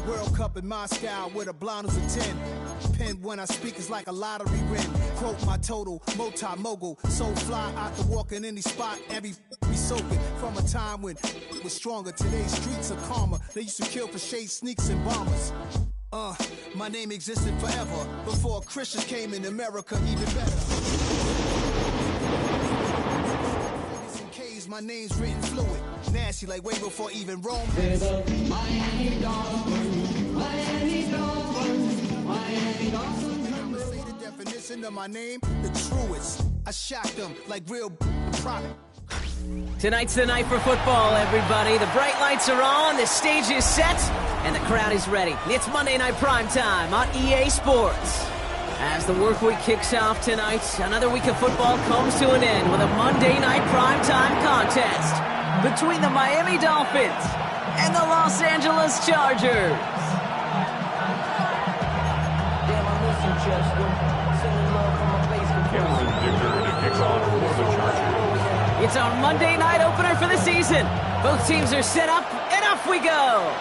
World Cup in Moscow with a blonde who's a 10. Pen when I speak is like a lottery win. Quote my total, multi-mogul. So fly out to walk in any spot. Every be soaking from a time when it was stronger. Today's streets are calmer. They used to kill for shade sneaks and bombers. My name existed forever. Before Christians came in America, even better. My name's written fluid, nasty like way before even Rome. Miami Dolphins, Miami Dolphins, Miami Dolphins. Say the definition of my name, the truest. I shocked them like real product. Tonight's the night for football, everybody. The bright lights are on, the stage is set, and the crowd is ready. It's Monday Night Primetime on EA Sports. As the work week kicks off tonight, another week of football comes to an end with a Monday Night Primetime contest between the Miami Dolphins and the Los Angeles Chargers. It's our Monday night opener for the season. Both teams are set up, and off we go.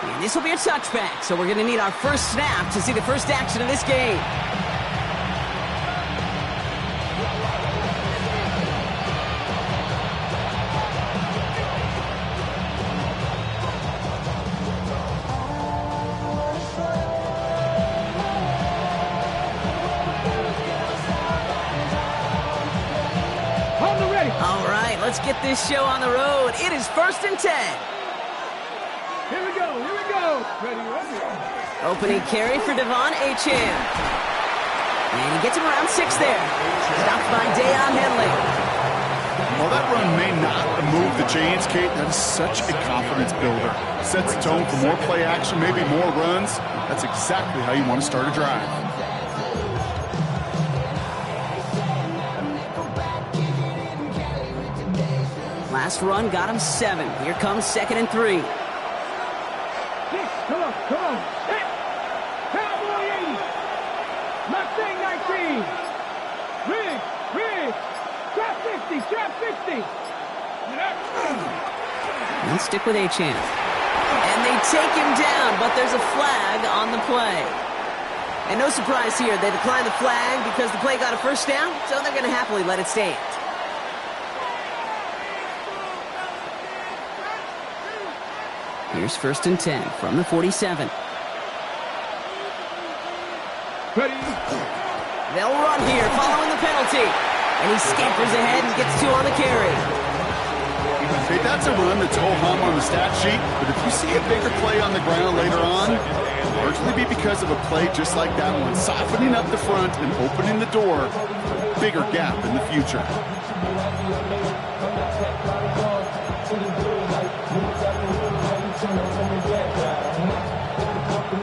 And this will be a touchback, so we're going to need our first snap to see the first action of this game. All right, let's get this show on the road. It is 1st and 10. Here we go. Ready. Opening carry for Devon Achane. And he gets him around 6 there. Stopped by Deion Henley. Well, that run may not move the chains, Kate. That is such a confidence builder. Sets the tone for more play action, maybe more runs. That's exactly how you want to start a drive. Last run got him 7. Here comes 2nd and 3. Come on. Hit. Cowboy 80. Mustang 19. Rig. Trap 50. And stick with Achane. And they take him down, but there's a flag on the play. And no surprise here, they declined the flag because the play got a first down, so they're going to happily let it stand. Here's 1st and 10 from the 47. Ready. They'll run here following the penalty. And he scampers ahead and gets 2 on the carry. Hey, that's a run that's ho-hum on the stat sheet, but if you see a bigger play on the ground later on, it'll largely be because of a play just like that one, softening up the front and opening the door for a bigger gap in the future.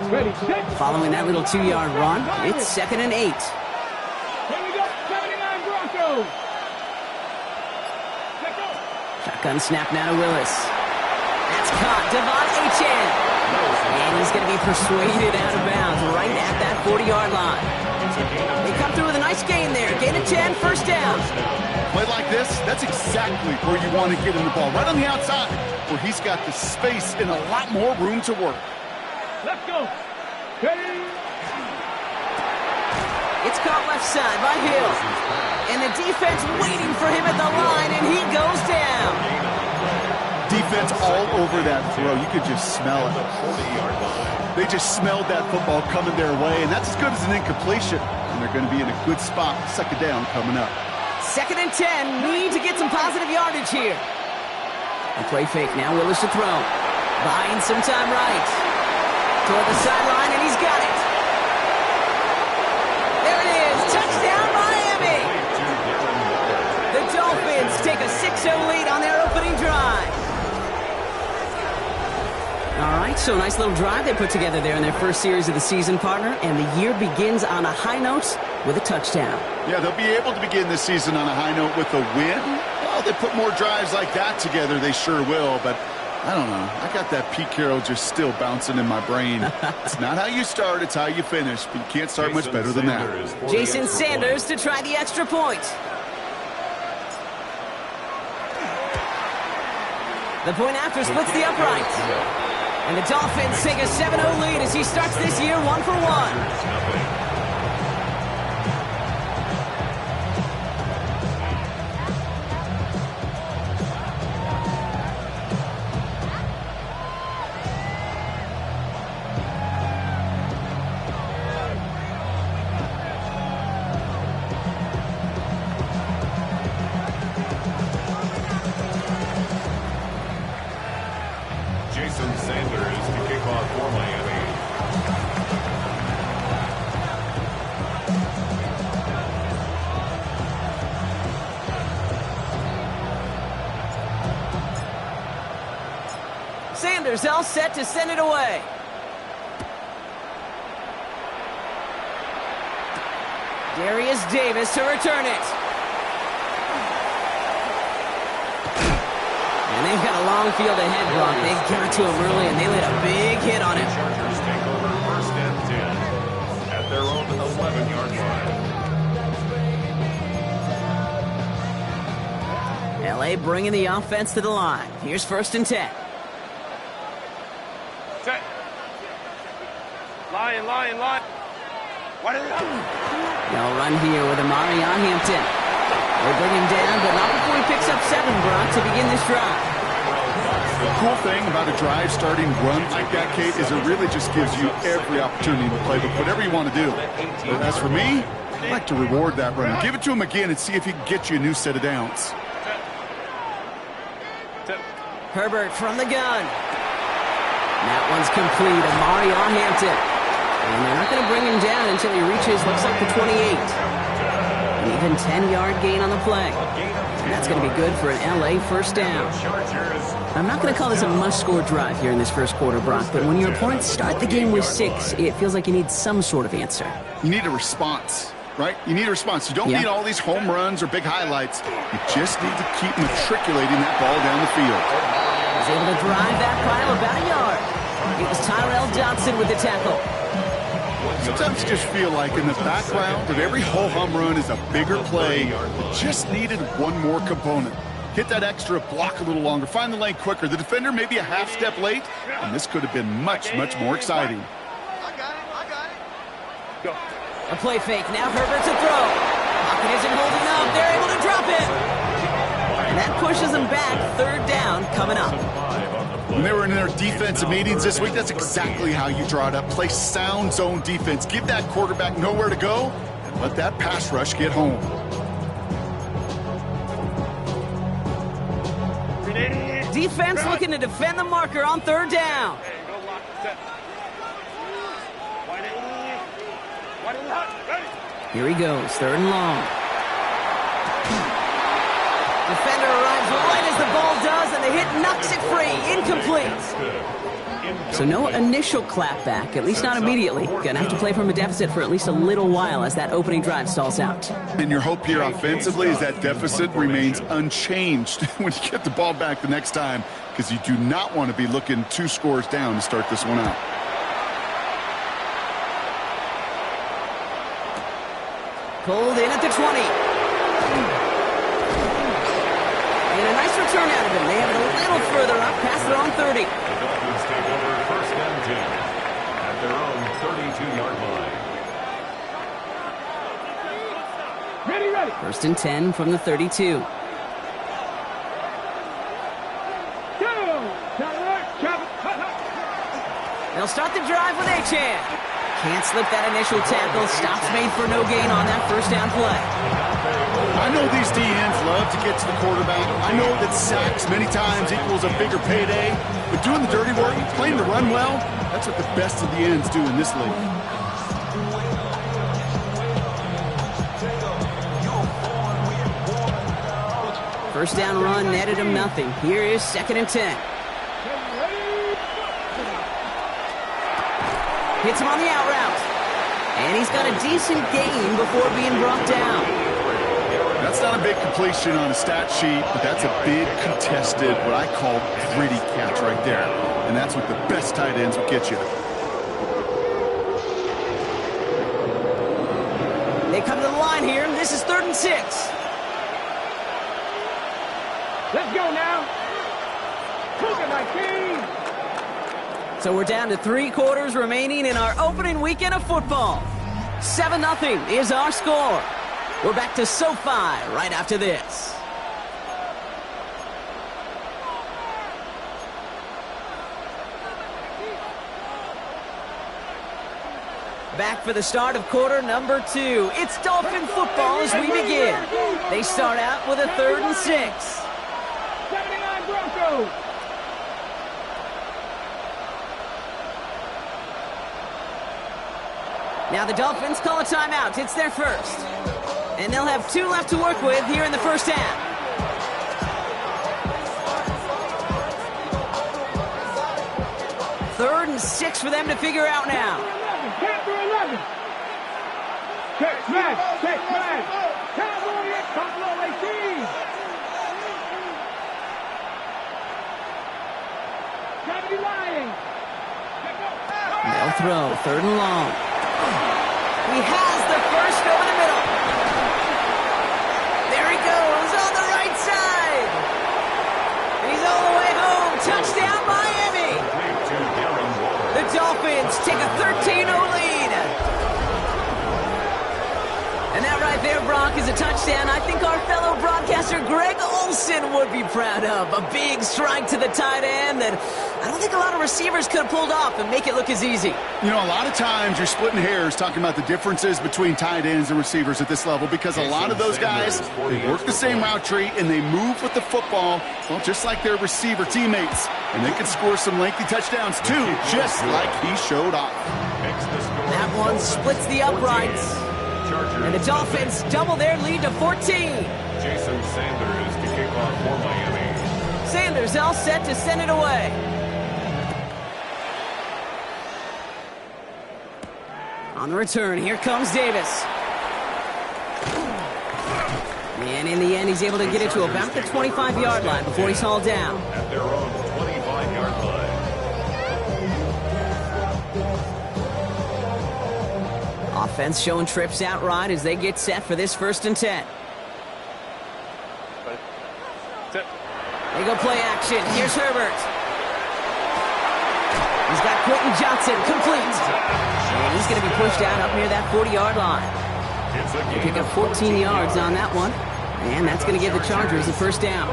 Ready, set. Following that little 2-yard run, it's 2nd and 8. Here we go, 79 Broncos. Let's go. Shotgun snap now to Willis. That's caught. Devon Achane. And he's going to be persuaded out of bounds right at that 40-yard line. They come through with a nice gain there. Gain of 10, first down. Play like this, that's exactly where you want to get in the ball. Right on the outside, where he's got the space and a lot more room to work. Let's go. Ready. It's caught left side by Hill. And the defense waiting for him at the line, and he goes down. Defense all over that throw. You could just smell it. They just smelled that football coming their way, and that's as good as an incompletion. And they're going to be in a good spot. 2nd down coming up. 2nd and 10. Need to get some positive yardage here. A play fake now. Willis to throw. Buying some time right. Toward the sideline, and he's got it. There it is. Touchdown, Miami. The Dolphins take a 6-0 lead on their opening drive. All right, so a nice little drive they put together there in their first series of the season, partner, and the year begins on a high note with a touchdown. Yeah, they'll be able to begin this season on a high note with a win. Well, they put more drives like that together, they sure will, but I don't know. I got that Pete Carroll just still bouncing in my brain. It's not how you start, it's how you finish, but you can't start much better than that. Jason Sanders to try the extra point. The point after splits the upright. And the Dolphins take a 7-0 lead as he starts this year 1-for-1. Jason Sanders to kick off for Miami. Sanders all set to send it away. Darius Davis to return it. And they've got a long field ahead, Brock. They got to him early, and they laid a big hit on him. Chargers take over 1st and 10 at their own 11-yard line. L.A. bringing the offense to the line. Here's 1st and 10. Set. Lion. What is it? They'll run here with Amari on Hampton. They bring him down, but not before he picks up 7, Brock, to begin this drive. The cool thing about a drive starting run like that, Kate, is it really just gives you every opportunity to play with whatever you want to do. But as for me, I like to reward that runner. Give it to him again and see if he can get you a new set of downs. Herbert from the gun. That one's complete. Amari on Hampton. And they're not going to bring him down until he reaches, looks like, the 28. An even 10-yard gain on the play. And that's going to be good for an L.A. first down. I'm not going to call this a must-score drive here in this first quarter, Brock, but when your opponents start the game with 6, it feels like you need some sort of answer. You need a response, right? You need a response. You don't need all these home runs or big highlights. You just need to keep matriculating that ball down the field. He's able to drive that pile about a yard. It was Tyrell Dodson with the tackle. Sometimes you just feel like in the background of every ho-hum run is a bigger play. You just needed one more component. Hit that extra block a little longer. Find the lane quicker. The defender may be a half step late, and this could have been much, much more exciting. I got it. Go. A play fake. Now Herbert to throw. Pocket isn't holding up. They're able to drop it. And that pushes them back. 3rd down coming up. When they were in their defensive meetings this week, that's exactly how you draw it up. Play sound zone defense. Give that quarterback nowhere to go, and let that pass rush get home. Defense looking to defend the marker on 3rd down. Here he goes, 3rd and long. Defender arrives right as the ball does, and the hit knocks it free. Incomplete. So no initial clapback, at least not immediately. Gonna have to play from a deficit for at least a little while as that opening drive stalls out. And your hope here offensively is that deficit remains unchanged when you get the ball back the next time, because you do not want to be looking 2 scores down to start this one out. Pulled in at the 20. And a nice return out of him. They have it a little further up, past their own 30. The Dolphins take over 1st and 10 at their own 32-yard line. Ready. 1st and 10 from the 32. They'll start the drive with Achane. Can't slip that initial tackle. Stops made for no gain on that 1st down play. I know these DNs love to get to the quarterback. I know that sacks many times equals a bigger payday. But doing the dirty work, playing the run well, that's what the best of the ends do in this league. 1st down run netted him nothing. Here is 2nd and 10. Hits him on the out route. And he's got a decent gain before being brought down. That's not a big completion on a stat sheet, but that's a big contested, what I call gritty catch right there. And that's what the best tight ends will get you. They come to the line here, and this is 3rd and 6. Let's go now. Look at my team. So we're down to 3 quarters remaining in our opening weekend of football. 7-0 is our score. We're back to SoFi right after this. Back for the start of quarter number 2. It's Dolphin football as we begin. They start out with a 3rd and 6. 79 Broncos. Now the Dolphins call a timeout. It's their first. And they'll have 2 left to work with here in the first half. Third and 6 for them to figure out now. Chapter 11. Check smash. Check smash. Cowboy at Buffalo 18. Gravity Lions. They'll throw. 3rd and long. He has the first over the middle. There he goes on the right side. He's all the way home. Touchdown, Miami. The Dolphins take a 13-0 lead. And that right there, Brock, is a touchdown I think our fellow broadcaster Greg Olsen would be proud of. A big strike to the tight end that I don't think a lot of receivers could have pulled off and make it look as easy. You know, a lot of times you're splitting hairs talking about the differences between tight ends and receivers at this level because a lot of those guys, they work the same route tree and they move with the football, well, just like their receiver teammates. And they can score some lengthy touchdowns too, just like he showed off. That one splits the uprights. And the Dolphins double their lead to 14. Jason Sanders to kick off for Miami. Sanders all set to send it away. On the return, here comes Davis. And in the end, he's able to get it to about the 25-yard line before he's hauled down. At their own 25-yard line. Offense showing trips out right as they get set for this 1st and 10. They go play action. Here's Herbert. He's got Quentin Johnson complete. And he's going to be pushed out up near that 40-yard line. They pick up 14 yards on that one. And that's going to give the Chargers a 1st down.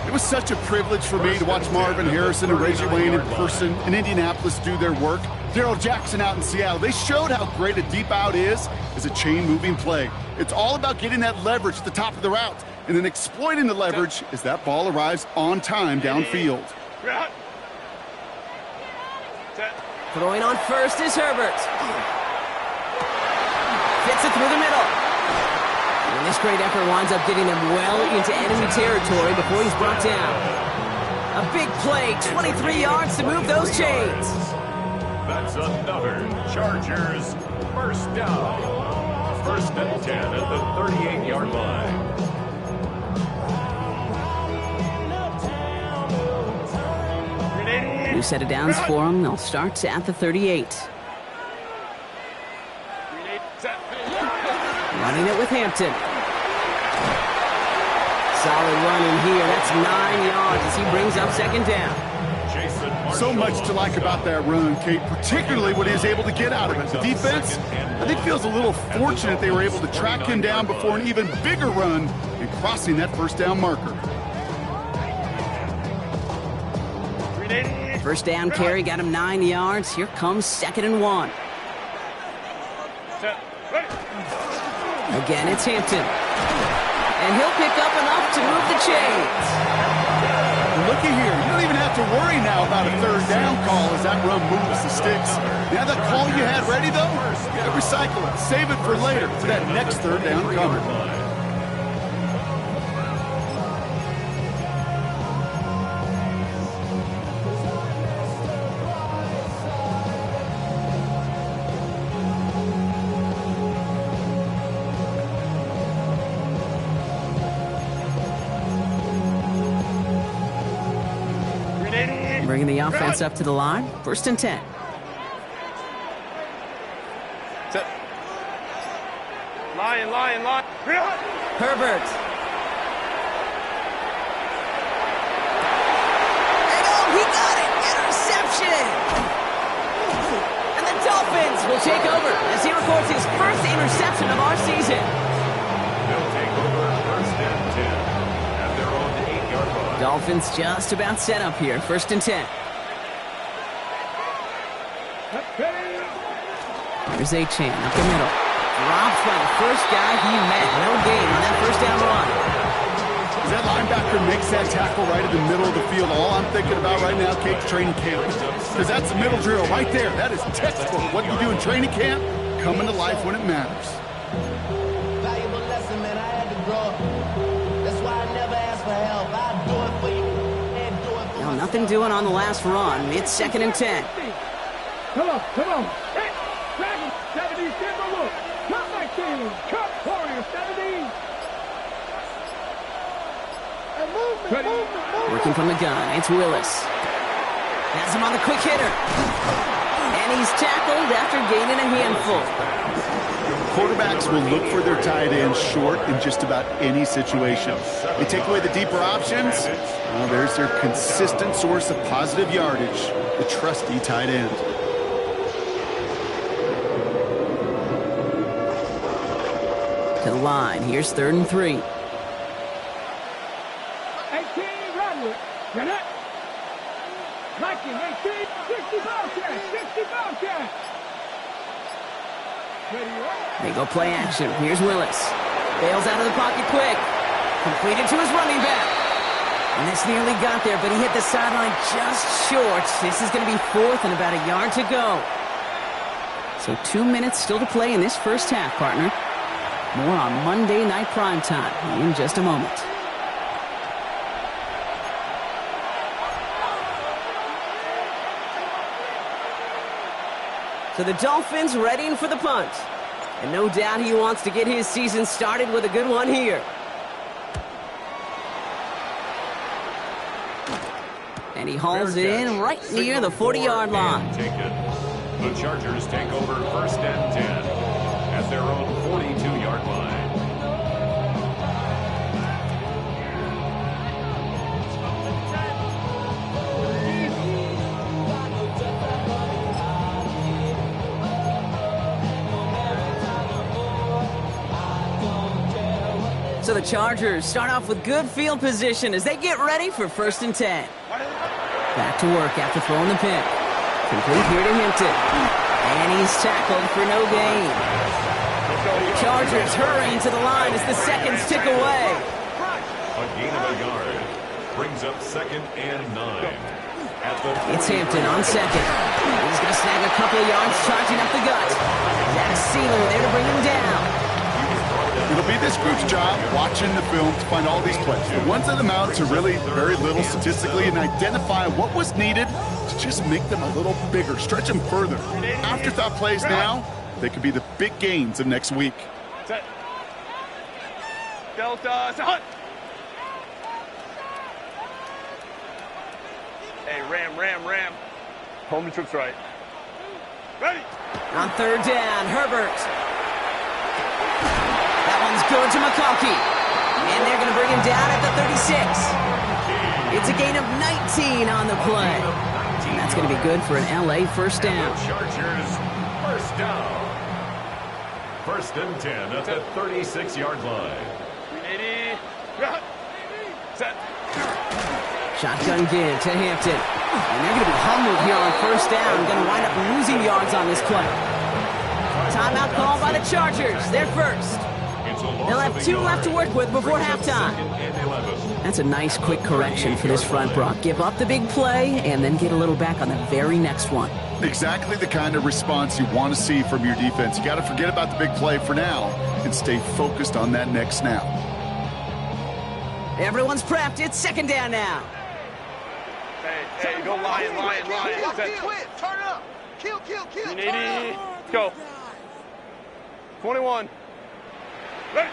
It was such a privilege for me to watch Marvin Harrison and Reggie Wayne in person in Indianapolis do their work. Darrell Jackson out in Seattle. They showed how great a deep out is as a chain-moving play. It's all about getting that leverage at the top of the route and then exploiting the leverage as that ball arrives on time downfield. Throwing on first is Herbert. Fits it through the middle. And this great effort winds up getting him well into enemy territory before he's brought down. A big play, 23 yards to move those chains. That's another Chargers 1st down. 1st and 10 at the 38-yard line. New set of downs for them. They'll start at the 38. Running it with Hampton. Solid run in here. That's 9 yards as he brings up 2nd down. So much to like about that run, Kate, particularly what he was able to get out of it. The defense, I think, feels a little fortunate they were able to track him down before an even bigger run and crossing that 1st down marker. 1st down carry got him 9 yards. Here comes 2nd and 1. Again, it's Hampton. And he'll pick up enough to move the chains. Looky here. You don't even have to worry now about a 3rd down call as that run moves the sticks. Now that call you had ready, though, you got to recycle it. Save it for later for that next 3rd down coming. Bringing the offense up to the line. 1st and 10. Lion. Herbert. And oh, he got it. Interception. Dolphins just about set up here. 1st and 10. Here's Achane up the middle. Dropped by the first guy he met. No gain on that 1st down run. As that linebacker makes that tackle right in the middle of the field, all I'm thinking about right now, Kate's training camp. Because that's the middle drill right there. That is textbook. What you do in training camp, coming to life when it matters. Valuable lesson, man. I had to grow up. That's why I never ask for help. I do it for you and do it for Now, nothing doing on the last run. It's 2nd and 10. Come on. Hey, Dragon, 70, Denver, look. Cut my team. Cut Warrior, 70. And movement. Working from the gun, it's Willis. Has him on the quick hitter. And he's tackled after gaining a handful. Quarterbacks will look for their tight ends short in just about any situation. They take away the deeper options. Well, there's their consistent source of positive yardage, the trusty tight end. To the line, here's 3rd and 3. 18, Rodwood. You're not. Viking, 18, 60 Bobcat. They go play action. Here's Willis. Bails out of the pocket quick. Completed to his running back. And this nearly got there, but he hit the sideline just short. This is going to be 4th and about a yard to go. So 2 minutes still to play in this first half, partner. More on Monday Night Primetime in just a moment. So the Dolphins readying for the punt. And no doubt he wants to get his season started with a good one here. And he hauls it in right near the 40-yard line. The Chargers take over 1st and 10 at their own 42-yard line. So the Chargers start off with good field position as they get ready for 1st and 10. Back to work after throwing the pick. Complete here to Hinton. And he's tackled for no gain. Chargers hurrying to the line as the seconds tick away. A gain of a yard brings up 2nd and 9. It's Hampton on 2nd. He's going to snag a couple of yards charging up the gut. Zach Sealer there to bring him down. It'll be this group's job watching the film to find all these plays. The ones that amount to really very little statistically and identify what was needed to just make them a little bigger, stretch them further. Afterthought plays now, they could be the big gains of next week. Set. Delta, hunt. Hey, ram. Home to troops right. Ready. On 3rd down, Herbert. That one's good to McConkey. And they're going to bring him down at the 36. It's a gain of 19 on the play. And that's going to be good for an LA 1st down. Chargers 1st down. 1st and 10 at the 36-yard line. 80. Set. Shotgun give to Hampton. And they're going to be humbled here on 1st down. Going to wind up losing yards on this play. Timeout called by the Chargers. They're first. They'll have 2 left to work with before halftime. That's a nice quick correction for this front, Brock. Give up the big play and then get a little back on the very next one. Exactly the kind of response you want to see from your defense. You got to forget about the big play for now and stay focused on that next snap. Everyone's prepped. It's 2nd down now. Hey, go lion. Set. Turn up. Kill. 80. Let's go. 21. Ready.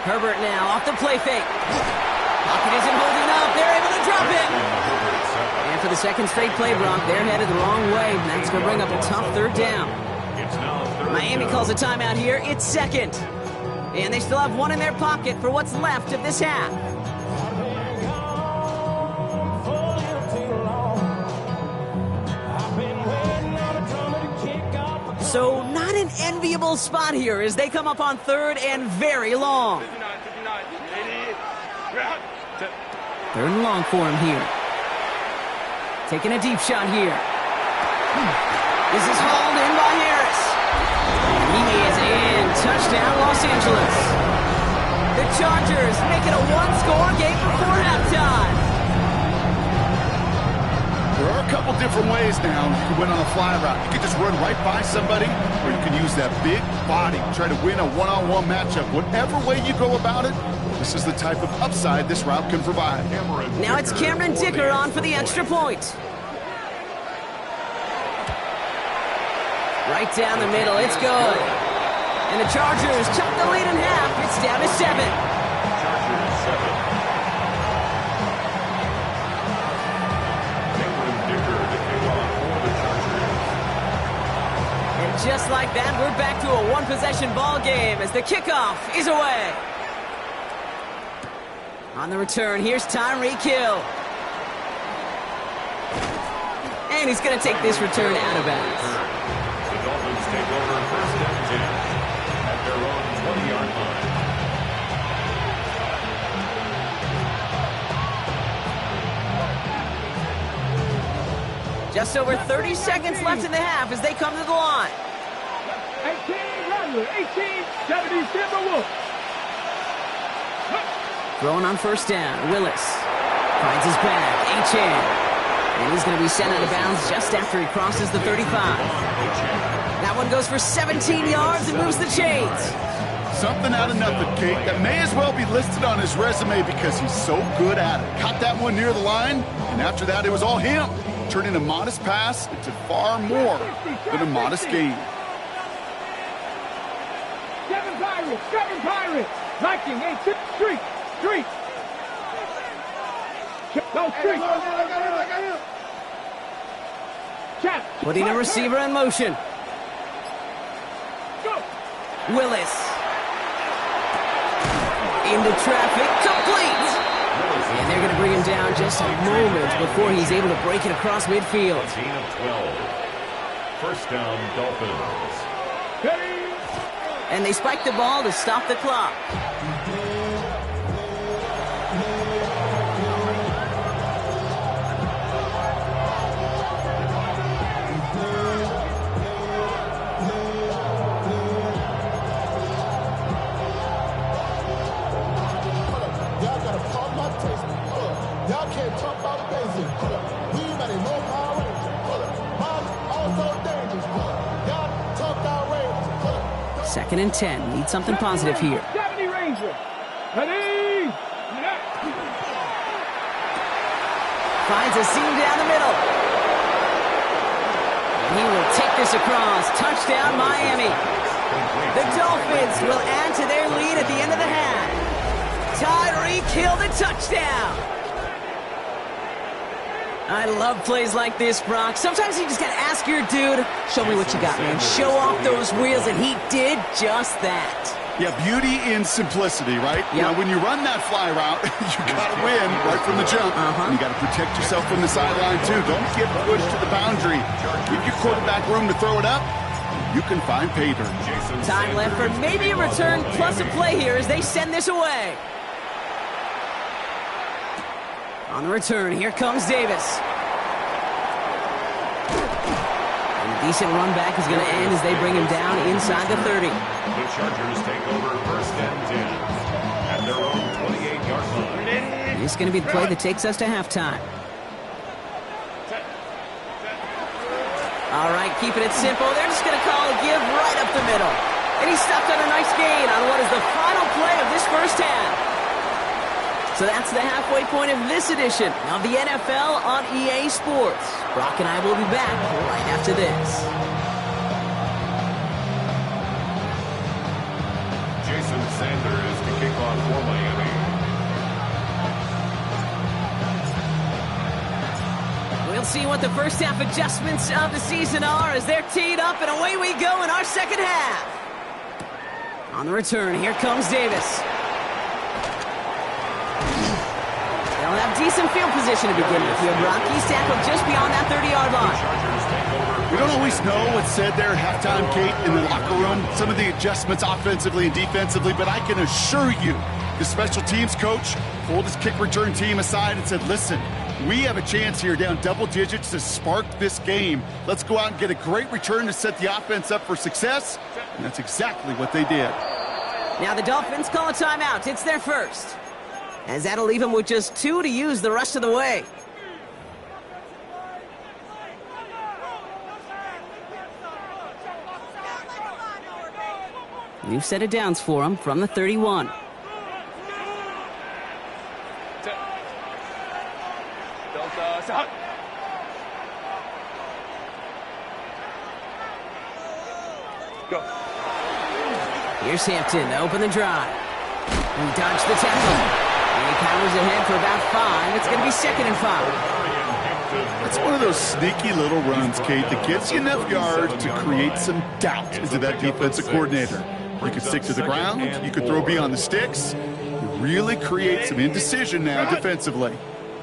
Herbert now off the play fake. Pocket isn't holding up. They're able to drop it. And for the 2nd straight play, Brock, they're headed the wrong way. And that's going to bring up a tough 3rd down. Miami calls a timeout here. It's 2nd. And they still have 1 in their pocket for what's left of this half. So not an enviable spot here as they come up on 3rd and very long. 59. 80. Set. Third and long for him here. Taking a deep shot here. This is hauled in by Harris. He is in. Touchdown, Los Angeles. The Chargers make it a one-score game before halftime. There are a couple different ways now you can win on a fly route. You can just run right by somebody, or you can use that big body, try to win a one-on-one matchup. Whatever way you go about it, this is the type of upside this route can provide. Now it's Cameron Dicker on for the extra point. Right down the middle, it's good. And the Chargers chop the lead in half. It's down to 7. Chargers 7. Just like that, we're back to a one-possession ball game as the kickoff is away. On the return, here's Tyreek Hill. And he's going to take this return out of bounds. The Dolphins take over first and 10 at their own 20-yard line. Just over 30 seconds left in the half as they come to the line. 18, Rattler. 18, 70, Timberwolves. Throwing on first down, Willis finds his back, Achane. And he's going to be sent out of bounds just after he crosses the 35. That one goes for 17 yards and moves the chains. Something out of nothing, Kate, that may as well be listed on his resume because he's so good at it. Caught that one near the line, and after that it was all him, turning a modest pass into far more than a modest gain. 7 Pirates. Viking, 8, 6, Street. Go, Street. Putting a receiver in motion. Go. Willis. Into traffic, complete. And they're going to bring him down just a moment before he's able to break it across midfield. Gain of 12. First down, Dolphins. And they spike the ball to stop the clock. Y'all can't talk about basic. We better know Power Rangers. Mom also dangerous. Y'all talk outrageous. 2nd and 10. Need something positive here. 70 Ranger. Ready? Finds a seam down the middle. And he will take this across. Touchdown, Miami. The Dolphins will add to their lead at the end of the half. Tyreek Hill, the touchdown. I love plays like this, Brock. Sometimes you just got to ask your dude, show me what you got, man. Show off those wheels, and he did just that. Yeah, beauty in simplicity, right? Yep. You know, when you run that fly route, you got to win right from the jump. And you got to protect yourself from the sideline, too. Don't get pushed to the boundary. Give your quarterback room to throw it up. You can find pay dirt. Time left for maybe a return plus a play here as they send this away. On the return, here comes Davis. And a decent run back is going to end as they bring him down inside the 30. The Chargers take over first and 10 at their own 28-yard line. This is going to be the play that takes us to halftime. All right, keeping it simple. They're just going to call a give right up the middle. And he stopped on a nice gain on what is the final play of this first half. So that's the halfway point of this edition of the NFL on EA Sports. Brock and I will be back right after this. Jason Sanders to kick off for Miami. We'll see what the first half adjustments of the season are as they're teed up, and away we go in our second half. On the return, here comes Davis. They'll have decent field position to begin with here, Brock. He's tackled just beyond that 30-yard line. We don't always know what's said there at halftime, Kate, in the locker room. Some of the adjustments offensively and defensively, but I can assure you The special teams coach pulled his kick return team aside and said, listen, we have a chance here down double digits to spark this game. Let's go out and get a great return to set the offense up for success. And that's exactly what they did. Now the Dolphins call a timeout. It's their first. As that'll leave them with just 2 to use the rest of the way. New set of downs for them from the 31. Go. Here's Hampton to open the drive. He dodged the tackle. And he counters ahead for about 5. It's going to be 2nd and 5. That's one of those sneaky little runs, Kate, that gets you enough yards to create some doubt into that defensive coordinator. You could stick to the ground. You could throw beyond the sticks. You really create some indecision now defensively.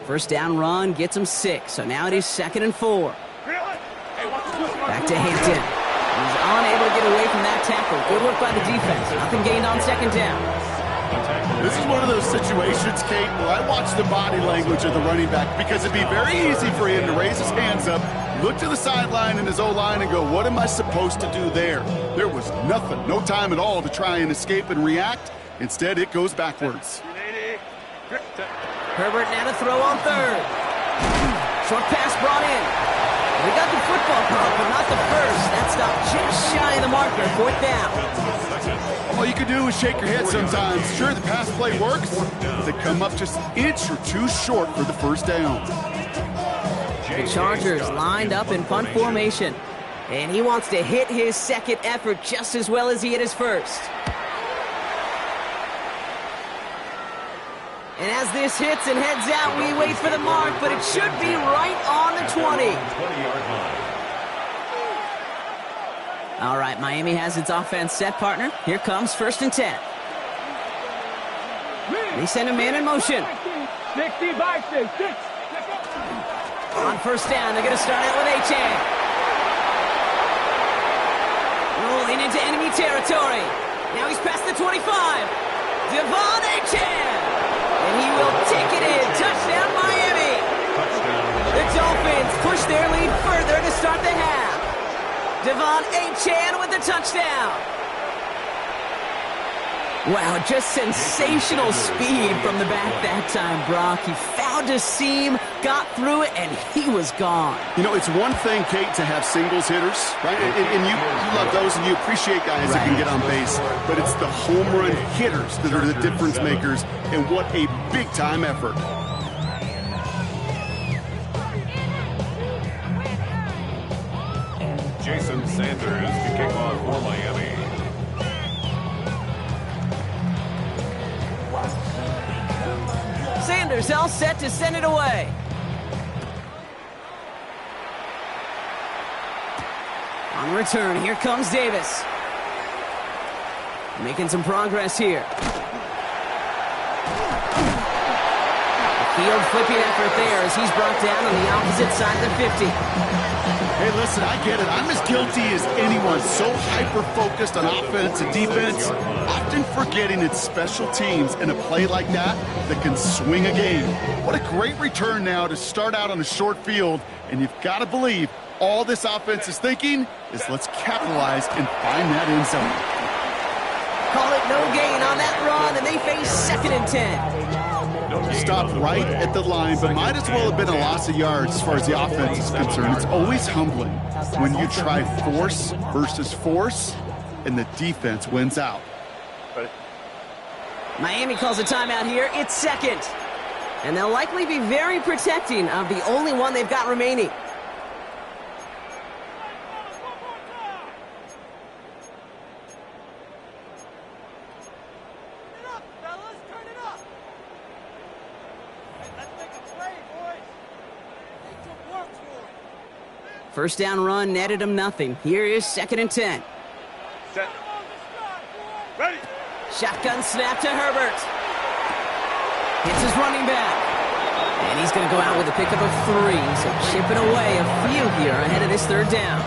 First down run gets him 6. So now it is 2nd and 4. Back to Hampton. He's unable to get away from that tackle. Good work by the defense. Nothing gained on 2nd down. This is one of those situations, Kate, where I watch the body language of the running back because it'd be very easy for him to raise his hands up, look to the sideline in his O-line and go, what am I supposed to do there? There was nothing, no time at all to try and escape and react. Instead, it goes backwards. Herbert now to throw on 3rd. Short pass brought in. We got the football call, but not the first. That stopped just shy of the marker. 4th down. All you can do is shake your head sometimes. Sure, the pass play works, but they come up just an inch or 2 short for the first down. The Chargers lined up in punt formation, and he wants to hit his 2nd effort just as well as he hit his first. And as this hits and heads out, we wait for the mark, but it should be right on the 20. All right, Miami has its offense set, partner. Here comes 1st and 10. They send a man in motion. 60 by 6. On 1st down, they're going to start out with Achane. Rolling into enemy territory. Now he's past the 25. Devon Achane. And he will take it in. Touchdown, Miami. The Dolphins push their lead further to start the half. Devon Achane with the touchdown. Wow, just sensational speed from the back that time, Brock. He found a seam, got through it, and he was gone. You know, it's one thing, Kate, to have singles hitters, right? And you love those, and you appreciate guys that can get on base. But it's the home run hitters that are the difference makers, and what a big-time effort. Jason Sanders to kick off for Miami. Sanders all set to send it away. On return, here comes Davis. Making some progress here. Field flipping effort there as he's brought down on the opposite side of the 50. Hey, listen, I get it. I'm as guilty as anyone. So hyper-focused on offense and defense, often forgetting it's special teams in a play like that can swing a game. What a great return now to start out on a short field, and you've got to believe all this offense is thinking is let's capitalize and find that end zone. Call it no gain on that run, and they face 2nd and 10. Stopped right at the line, but might as well have been a loss of yards as far as the offense is concerned. It's always humbling when you try force versus force, and the defense wins out. Miami calls a timeout here. It's 2nd. And they'll likely be very protecting of the only one they've got remaining. First down run netted him nothing. Here is 2nd and 10. Set. Ready. Shotgun snap to Herbert. Hits his running back. And he's going to go out with a pickup of 3. So chipping away a few here ahead of this 3rd down.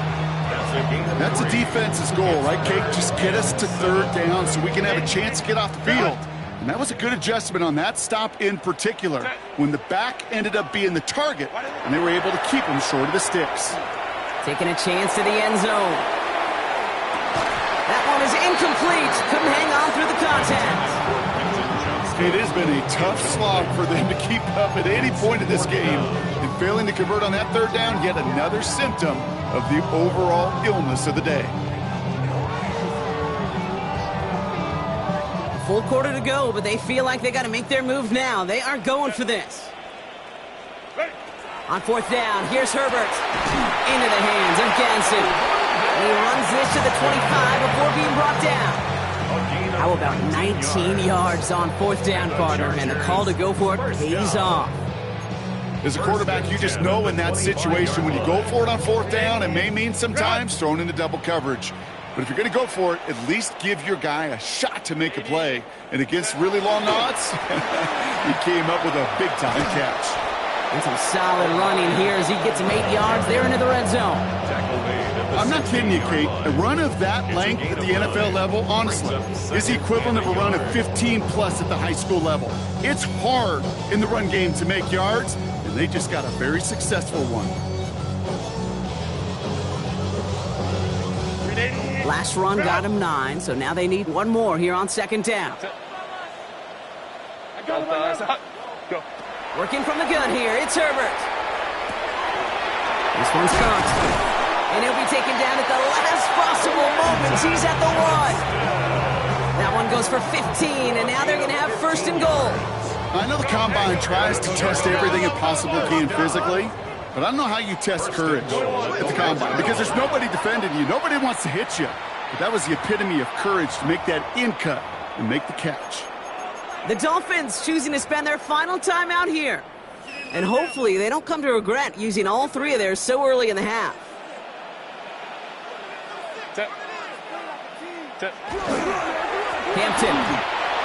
That's a defense's goal, right, Kate? Just get us to 3rd down so we can have a chance to get off the field. And that was a good adjustment on that stop in particular, when the back ended up being the target, and they were able to keep him short of the sticks. Taking a chance to the end zone. That one is incomplete. Couldn't hang on through the contact. It has been a tough slog for them to keep up at any point in this game. And failing to convert on that third down, yet another symptom of the overall illness of the day. A full quarter to go, but they feel like they got to make their move now. They are going for this. On fourth down, here's Herbert. Into the hands of Ganson. And he runs this to the 25 before being brought down. How about 19 yards on fourth down, partner? And the call to go for it pays off. As a quarterback, you just know in that situation, when you go for it on fourth down, it may mean sometimes thrown into double coverage. But if you're going to go for it, at least give your guy a shot to make a play. And against really long odds, he came up with a big-time catch. And some solid running here as he gets him 8 yards there into the red zone. I'm not kidding you, Kate. A run of that length at the NFL level, honestly, is the equivalent of a run of 15-plus at the high school level. It's hard in the run game to make yards, and they just got a very successful one. Last run got him 9, so now they need one more here on second down. Go. Working from the gun here, it's Herbert. This one's caught. And he'll be taken down at the last possible moment. He's at the 1. That one goes for 15, and now they're going to have first and goal. I know the Combine tries to test everything it possibly can physically, but I don't know how you test courage at the Combine, because there's nobody defending you. Nobody wants to hit you. But that was the epitome of courage to make that in cut and make the catch. The Dolphins choosing to spend their final time out here. And hopefully they don't come to regret using all 3 of theirs so early in the half. Hampton.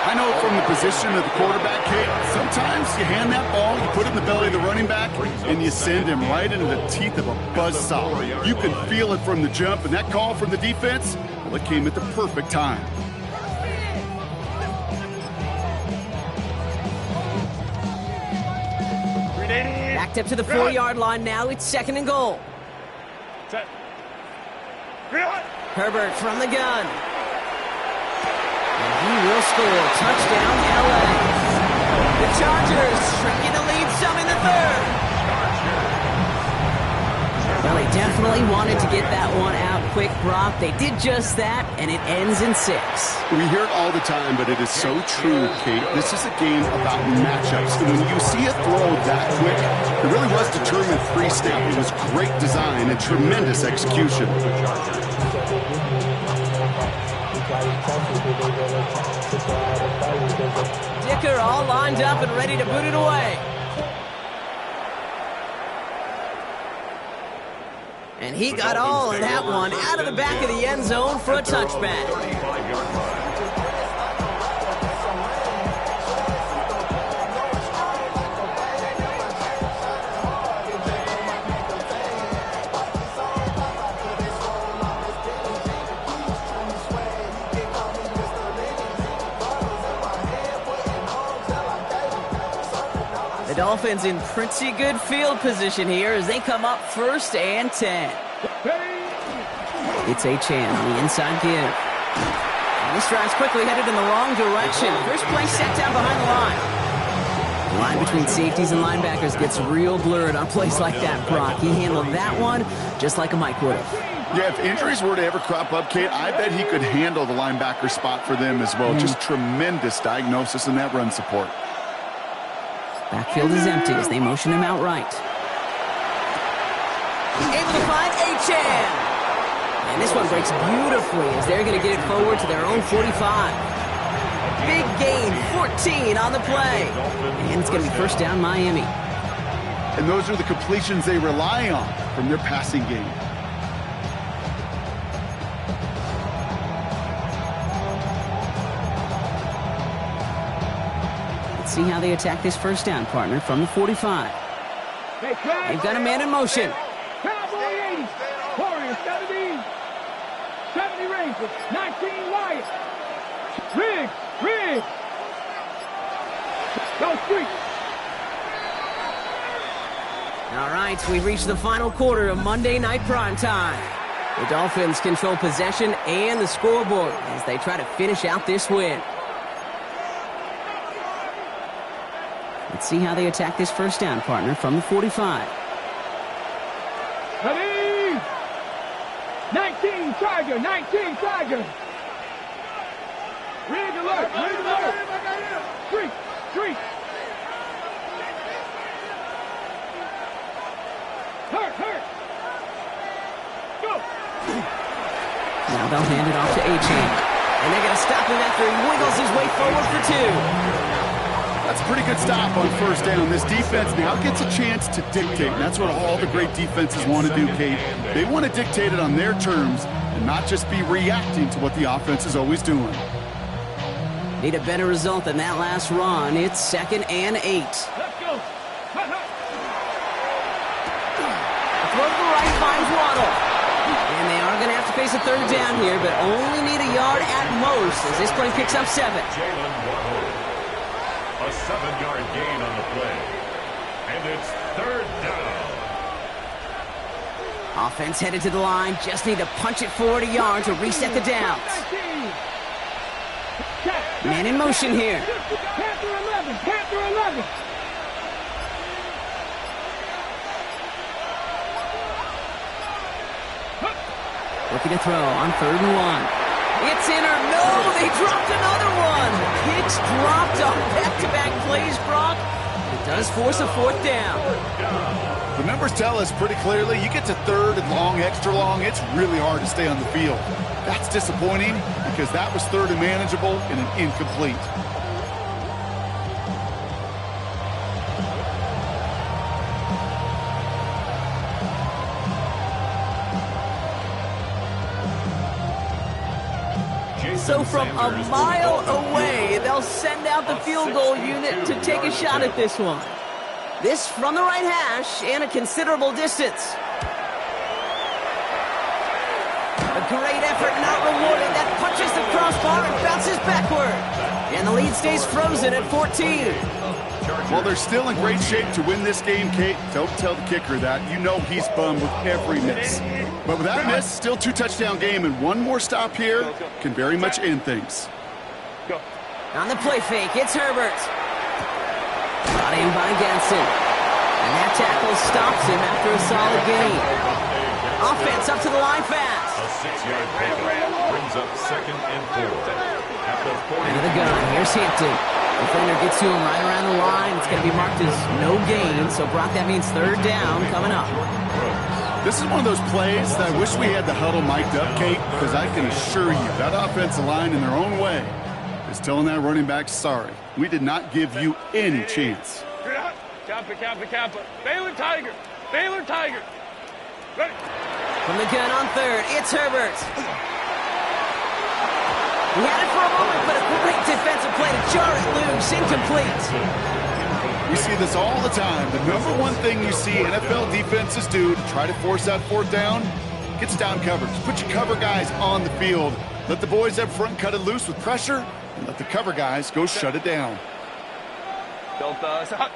I know from the position of the quarterback, Kate, sometimes you hand that ball, you put it in the belly of the running back, and you send him right into the teeth of a buzzsaw. You can feel it from the jump, and that call from the defense, well, it came at the perfect time. Backed up to the 4-yard line now. It's second and goal. Herbert from the gun. And he will score. Touchdown, LA. The Chargers shrinking the lead some in the third. Well, they definitely wanted to get that one out quick, Brock. They did just that, and it ends in 6. We hear it all the time, but it is so true, Kate. This is a game about matchups. And when you see a throw that quick, it really was determined pre-snap. It was great design and tremendous execution. Dicker all lined up and ready to boot it away. And he got all of that one out of the back of the end zone for a touchback. The Dolphins in pretty good field position here as they come up 1st and 10. It's Achane on the inside give. And this drive's quickly headed in the wrong direction. First play set down behind the line. The line between safeties and linebackers gets real blurred on plays like that, Brock. He handled that one just like a Mike would have. Yeah, if injuries were to ever crop up, Kate, I bet he could handle the linebacker spot for them as well. Just tremendous diagnosis in that run support. Backfield is empty as they motion him out right. Able to find Achane. And this one breaks beautifully as they're going to get it forward to their own 45. Big gain, 14 on the play. And it's going to be first down Miami. And those are the completions they rely on from their passing game. See how they attack this first down, partner, from the 45. They've got a man in motion. Cowboy 80, Warrior 70, 70 Rangers, 19 Wyatt, Riggs, Go street. All right, we've reached the final quarter of Monday Night Primetime. The Dolphins control possession and the scoreboard as they try to finish out this win. Let's see how they attack this first down, partner, from the 45. Ready? 19 Tiger, 19 Tiger. Rig alert, rig alert. Street, street. Hurt, hurt. Go. Now they'll hand it off to A-Chain. And they're going to stop him after he wiggles his way forward for 2. That's a pretty good stop on first down. This defense now gets a chance to dictate. And that's what all the great defenses want to do, Kate. They want to dictate it on their terms and not just be reacting to what the offense is always doing. Need a better result than that last run. It's 2nd and 8. Let's go. Throw to the right finds Waddle. And they are going to have to face a third down here, but only need a yard at most as this play picks up 7. Jalen Waddle. A 7-yard gain on the play. And it's 3rd down. Offense headed to the line. Just need to punch it forward a yard to reset the downs. Man in motion here. Panther 11, Panther 11. Looking to throw on 3rd and 1. It's in or no, they dropped another one. Hicks dropped on back-to-back plays, Brock. It does force a 4th down. The numbers tell us pretty clearly, you get to 3rd and long, extra long, it's really hard to stay on the field. That's disappointing because that was 3rd and manageable and an incomplete. So from a mile away, they'll send out the field goal unit to take a shot at this one. This from the right hash and a considerable distance. A great effort not rewarded. That punches the crossbar and bounces backward. And the lead stays frozen at 14. Well, they're still in great shape to win this game, Kate. Don't tell the kicker that. You know he's bummed with every miss. But with that miss, still 2-touchdown game, and one more stop here can very much end things. Go. On the play fake, it's Herbert. Brought in by Ganson. And that tackle stops him after a solid gain. Offense up to the line fast. A 6-yard pickup brings up 2nd and 4. At the 40. Into the gun, here's Hampton. Defender gets to him right around the line. It's going to be marked as no gain. So, Brock, that means 3rd down coming up. This is one of those plays that I wish we had the huddle mic'd up, Kate, because I can assure you that offensive line in their own way is telling that running back, sorry, we did not give you any chance. Kappa, Kappa, Kappa. Baylor Tiger. Baylor Tiger. Ready. From the gun on 3rd, it's Herbert. He had it for a moment, but a great defensive play to jar it loose, incomplete. We see this all the time. The number one thing you see NFL defenses do to try to force that 4th down, gets down coverage. Put your cover guys on the field. Let the boys up front cut it loose with pressure, and let the cover guys go shut it down. Delta. Stop.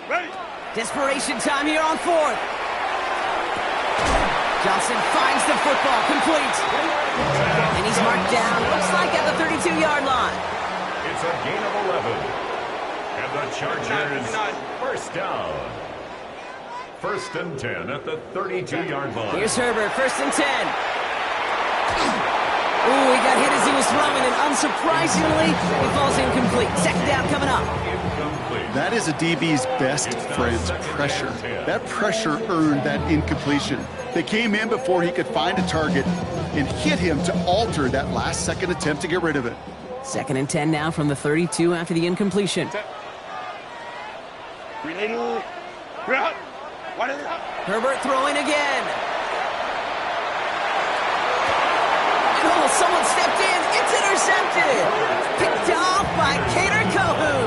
Ready. Desperation time here on 4th. Johnson finds the football, complete. And he's marked down, looks like at the 32-yard line. It's a gain of 11. And the Chargers, 1st down. 1st and 10 at the 32-yard line. Here's Herbert, 1st and 10. Ooh, he got hit as he was throwing, and unsurprisingly, he falls incomplete. 2nd down coming up. That is a DB's best friend, pressure. That pressure earned that incompletion. They came in before he could find a target and hit him to alter that last-second attempt to get rid of it. 2nd and 10 now from the 32 after the incompletion. Herbert throwing again. Oh, someone stepped in. It's intercepted. Picked off by Kader Kohou.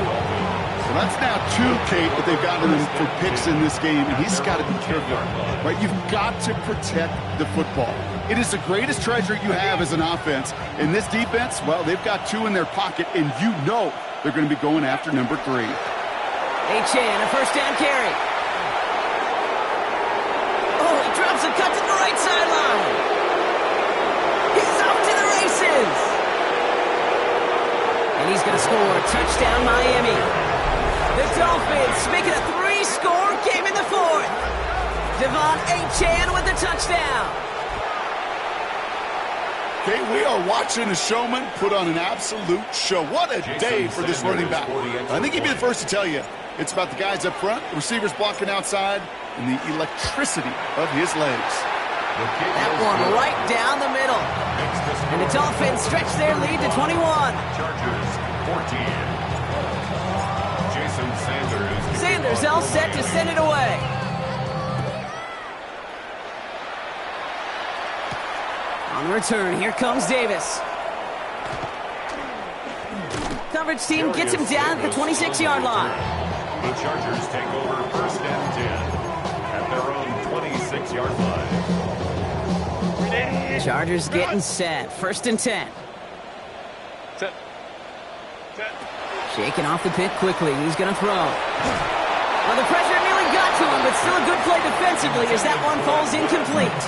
Well, that's now 2, Kate, that they've gotten him for picks in this game, and he's got to be careful. Right? You've got to protect the football. It is the greatest treasure you have as an offense. In this defense, well, they've got 2 in their pocket, and you know they're going to be going after number 3. Achane, a first down carry. Oh, he drops a cut to the right sideline. He's off to the races. And he's going to score. Touchdown, Miami. The Dolphins make it a 3-score game in the 4th. Devon Achane with the touchdown. Okay, we are watching a showman put on an absolute show. What a day for this running back. I think he'd be the first to tell you. It's about the guys up front, the receivers blocking outside, and the electricity of his legs. That one right down the middle. And the Dolphins stretch their lead to 21. Chargers 14. Jason Sanders. Sanders all set to send it away. On the return, here comes Davis. Coverage team gets him down at the 26-yard line. The Chargers take over first and 10 at their own 26-yard line. Chargers getting set. First and 10. Set. Shaking off the pick quickly. He's going to throw. Well, the pressure nearly got to him, but still a good play defensively as that one falls incomplete.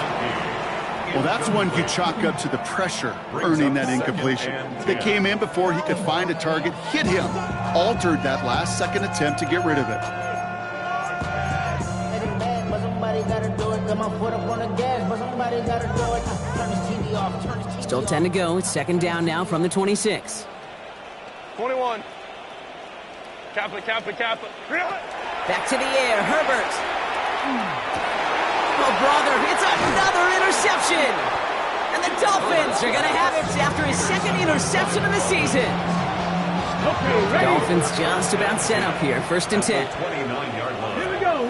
Well, that's one you chalk up to the pressure earning that incompletion. They came in before he could find a target, hit him, altered that last-second attempt to get rid of it. Still 10 to go. It's second down now from the 26. 21. Kappa. Back to the air. Herbert. Oh, brother, it's another interception. And the Dolphins are going to have it after his second interception of the season. The Dolphins just about set up here. First and 10. 29-yard line. Here we go.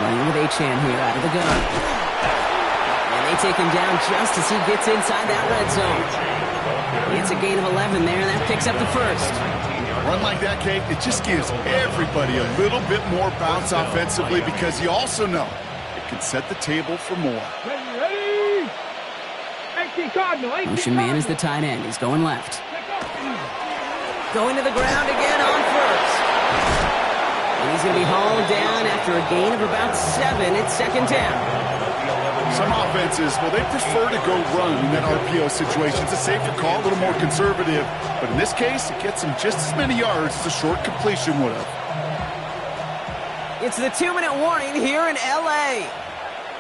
Running with Achane here out of the gun. And they take him down just as he gets inside that red zone. It's a gain of 11 there, and that picks up the first. Run like that, Kate, it just gives everybody a little bit more bounce offensively because you also know it can set the table for more. Ready? 18 Cardinal. Motion man is the tight end. He's going left. Going to the ground again on first. And he's going to be hauled down after a gain of about 7. It's second down. Some offenses, well, they prefer to go run in that RPO situation. It's a safer call, a little more conservative. But in this case, it gets them just as many yards as a short completion would have. It's the 2-minute warning here in L.A.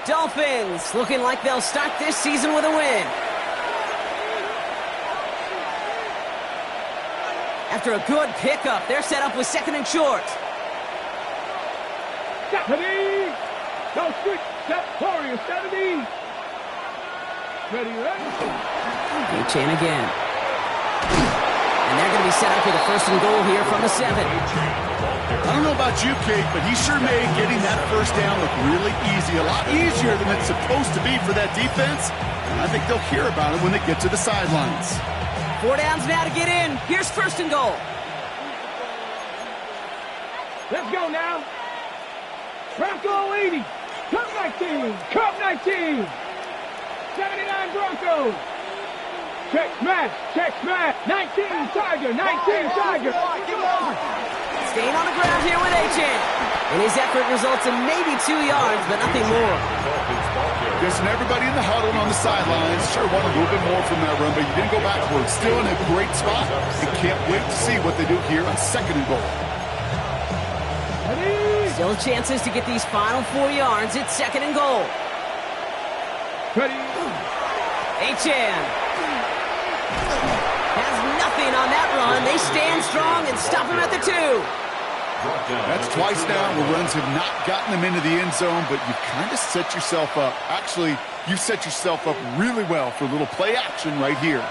Dolphins looking like they'll start this season with a win. After a good pickup, they're set up with second and short. Ready? Go switch. Step Warrior 70. Ready? Achane again. And they're going to be set up with a first and goal here from the 7. I don't know about you, Kate, but he sure made getting that first down look really easy. A lot easier than it's supposed to be for that defense. And I think they'll hear about it when they get to the sidelines. 4 downs now to get in. Here's first and goal. Let's go now. Bronco 80. Cup 19. 79 Broncos. Check smash. 19 Tiger. Staying on the ground here with Achane. And his effort results in maybe 2 yards, but nothing more. Guessing everybody in the huddle and on the sidelines sure want a little bit more from that run, but you didn't go backwards. Still in a great spot. And can't wait to see what they do here on second and goal. Still chances to get these final 4 yards. It's second and goal. Ready? Achane has nothing on that run. They stand strong and stop him at the 2. That's twice now where runs have not gotten them into the end zone, but you've kind of set yourself up. Actually, you set yourself up really well for a little play action right here.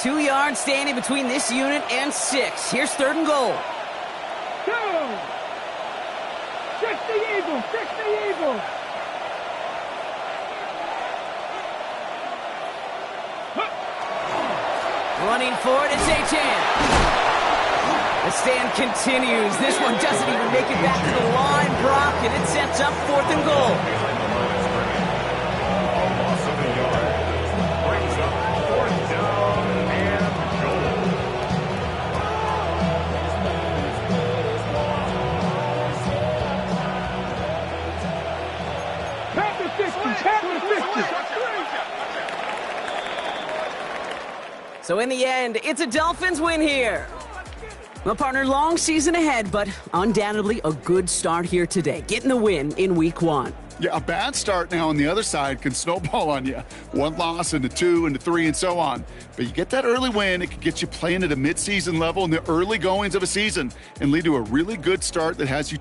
Two yards standing between this unit and 6. Here's third and goal. 60 Eagles, 60 Eagles. Running for it, it's Achane. The stand continues. This one doesn't even make it back to the line, Brock, and it sets up 4th and goal. A loss of a yard brings up 4th down and goal. Panther 50, Panther 50. So in the end, it's a Dolphins win here. Well, partner, long season ahead, but undoubtedly a good start here today, getting the win in Week 1. Yeah, a bad start now on the other side can snowball on you. 1 loss into 2 into 3 and so on. But you get that early win, it can get you playing at a midseason level in the early goings of a season and lead to a really good start that has you